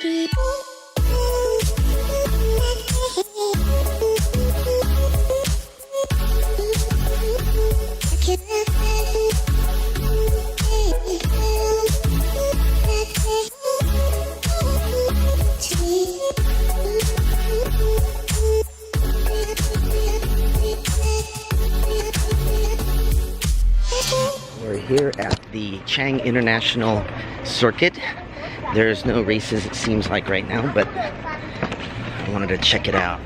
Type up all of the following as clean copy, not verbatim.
We're here at the Chang International Circuit. There's no races, it seems like, right now, but I wanted to check it out.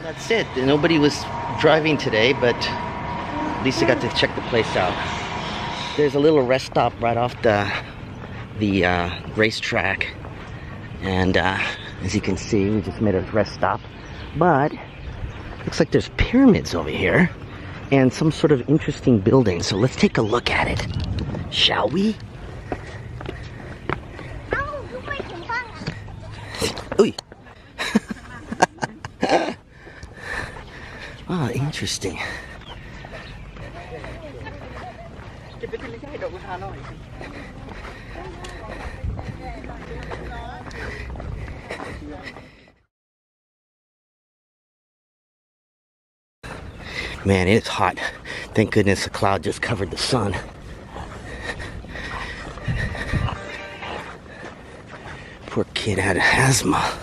That's it. Nobody was driving today, but at least I got to check the place out. There's a little rest stop right off the racetrack, and as you can see, we just made a rest stop. But looks like there's pyramids over here and some sort of interesting building. So let's take a look at it, shall we? Oy. Oh, interesting. Man, it's hot. Thank goodness a cloud just covered the sun. Poor kid had asthma.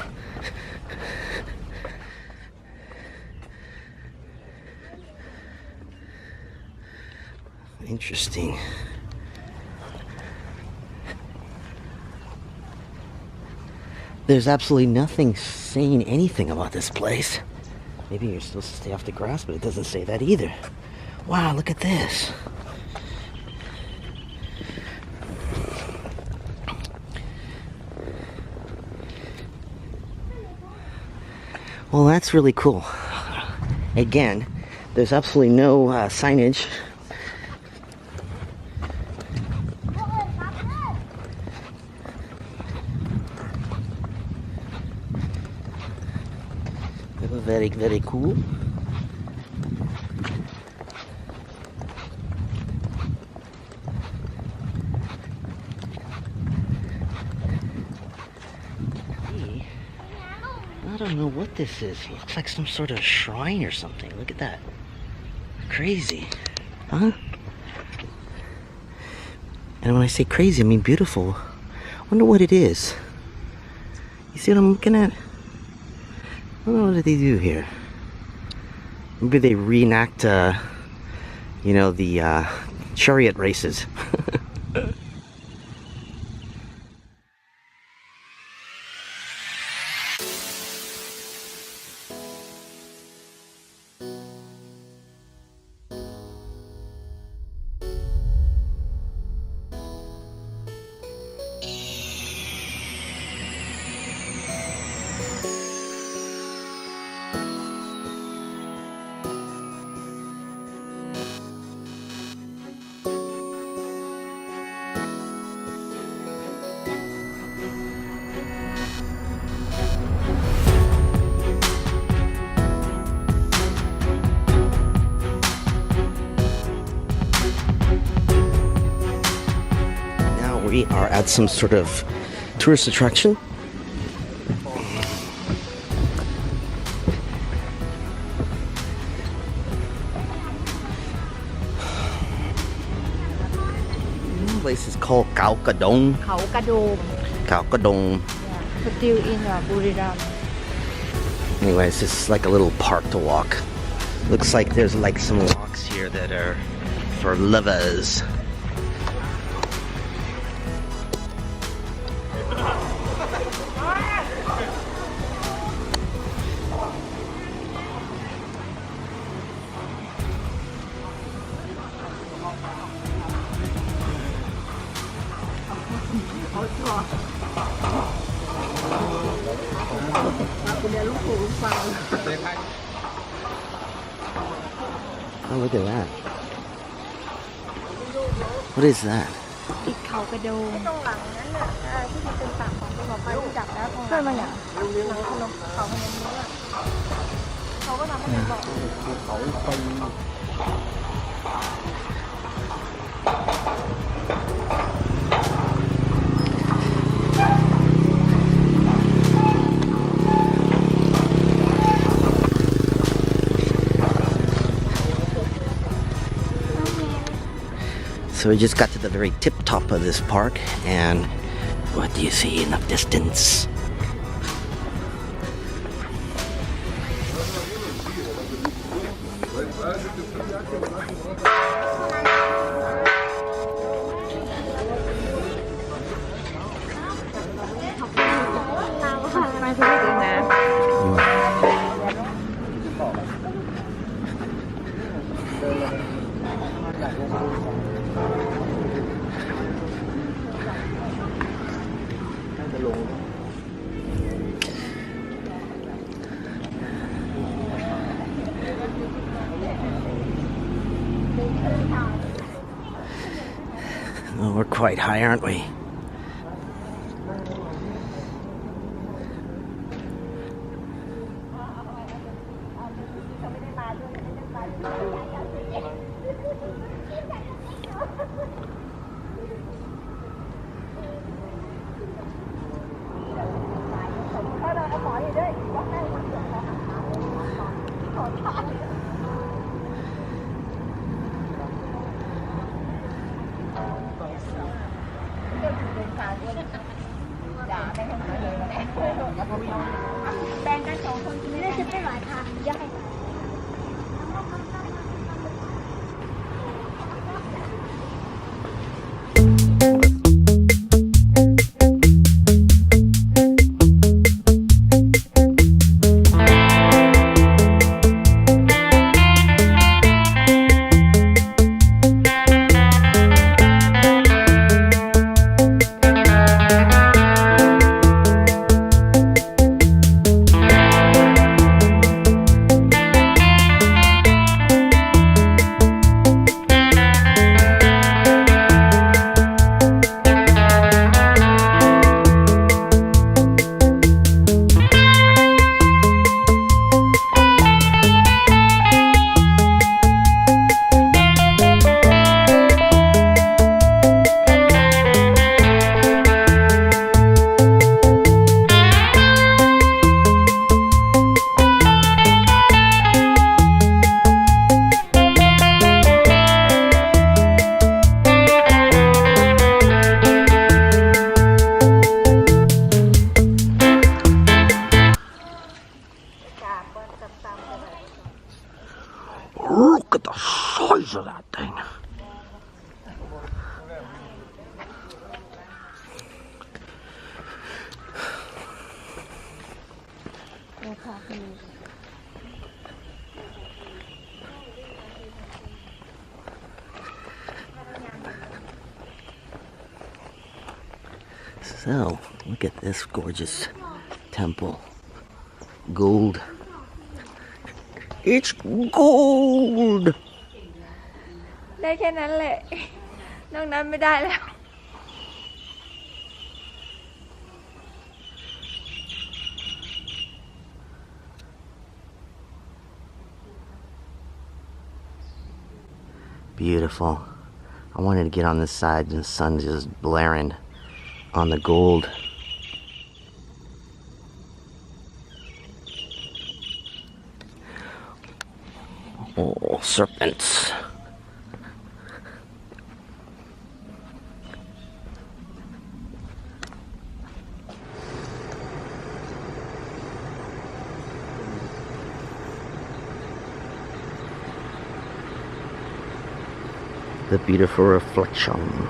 Interesting. There's absolutely nothing saying anything about this place. Maybe you're supposed to stay off the grass, but it doesn't say that either. Wow, look at this. Well, that's really cool. Again, there's absolutely no signage. Very, very cool. I don't know what this is. It looks like some sort of shrine or something. Look at that. Crazy. Huh? And when I say crazy, I mean beautiful. I wonder what it is. You see what I'm looking at? I don't know, what do they do here? Maybe they reenact, you know, the chariot races. We are at some sort of tourist attraction. This place is called Khao Kadong. Khao Kadong. Khao Kadong. Yeah, still in Buriram. Anyways, this is like a little park to walk. Looks like there's like some walks here that are for lovers. Oh, look at that. What is that? ติดเขากระโดง ตรงหลังนั้นน่ะที่มันเป็นปากของภูเขาไฟที่ดับแล้วตรงห เพื่ ลั อง นมาอย่าง หลังขนมเขาพนมนี้เขาก็ทำให้เป็นบอก ภูเขาไฟ So we just got to the very tip top of this park, and what do you see in the distance? Oh, we're quite high, aren't we? Look at the size of that thing. So, look at this gorgeous temple. Gold. It's gold! ได้แค่นั้นแหละ นอกนั้นไม่ได้แล้ว Beautiful. I wanted to get on this side and the sun's just blaring on the gold. Oh, serpents. The beautiful reflection.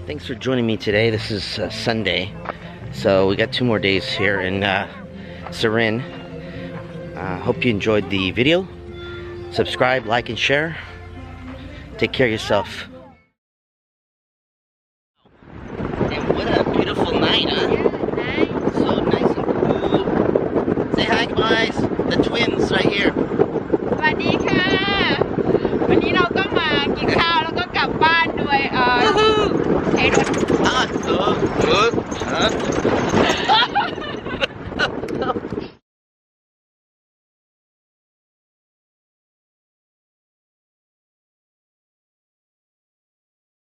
Thanks for joining me today. This is Sunday. So we got 2 more days here in Surin. Hope you enjoyed the video. Subscribe, like, and share. Take care of yourself. And what a beautiful night, huh? So nice and cool. Say hi, guys. The twins right here. สวัสดีค่ะ วันนี้เราก็มากินข้าวแล้วก็กลับบ้านด้วยใช้รถ Ah, so